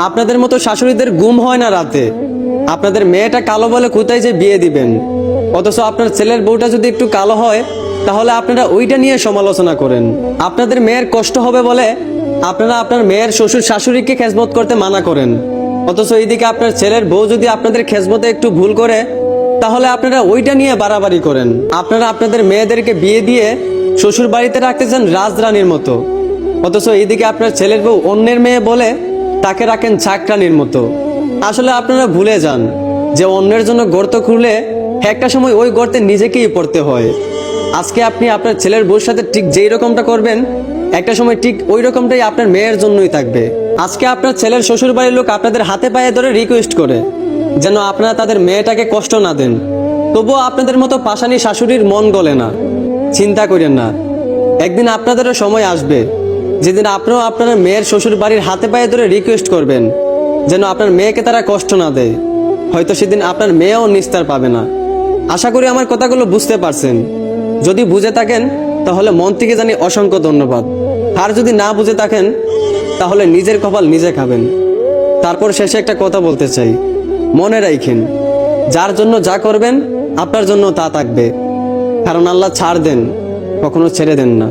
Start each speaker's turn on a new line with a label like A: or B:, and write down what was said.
A: আপনাদের মতো শাশুড়িদের ঘুম হয় না রাতে। আপনাদের মেয়েটা কালো বলে কোথায় যে বিয়ে দিবেন, অথচ আপনার ছেলের বউটা যদি একটু কালো হয় তাহলে আপনারা ওইটা নিয়ে সমালোচনা করেন। আপনাদের মেয়ের কষ্ট হবে বলে আপনারা আপনার মেয়ের শ্বশুর শাশুড়িকে খেজমত করতে মানা করেন, অথচ এইদিকে আপনার ছেলের বউ যদি আপনাদের খেজমতে একটু ভুল করে তাহলে আপনারা ওইটা নিয়ে বাড়াবাড়ি করেন। আপনারা আপনাদের মেয়েদেরকে বিয়ে দিয়ে শ্বশুর বাড়িতে রাখতে চান রাজরানীর মতো, অথচ এইদিকে আপনার ছেলের বউ অন্যের মেয়ে বলে তাকে রাখেন চাকরানির মতো। আসলে আপনারা ভুলে যান যে অন্যের জন্য গর্ত খুঁড়লে একটা সময় ওই গর্তে নিজেকেই পড়তে হয়। আজকে আপনি আপনার ছেলের বউর সাথে ঠিক যেই রকমটা করবেন, একটা সময় ঠিক ওই রকমটাই আপনার মেয়ের জন্যই থাকবে। আজকে আপনার ছেলের শ্বশুর বাড়ির লোক আপনাদের হাতে পায়ে ধরে রিকোয়েস্ট করে যেন আপনারা তাদের মেয়েটাকে কষ্ট না দেন, তবুও আপনাদের মতো পাষাণী শাশুড়ির মন গলে না। চিন্তা করেন না, একদিন আপনাদেরও সময় আসবে যেদিন আপনারাও আপনার মেয়ের শ্বশুর বাড়ির হাতে পায়ে ধরে রিকোয়েস্ট করবেন যেন আপনার মেয়েকে তারা কষ্ট না দেয়। হয়তো সেদিন আপনার মেয়েও নিস্তার পাবে না। আশা করি আমার কথাগুলো বুঝতে পারছেন। যদি বুঝে থাকেন তাহলে মন থেকে জানি অসংখ্য ধন্যবাদ, আর যদি না বুঝে থাকেন তাহলে নিজের কপাল নিজে খাবেন। তারপর শেষে একটা কথা বলতে চাই, মনে রাখেন যার জন্য যা করবেন আপনার জন্য তা থাকবে, কারণ আল্লাহ ছাড় দেন, কখনো ছেড়ে দেন না।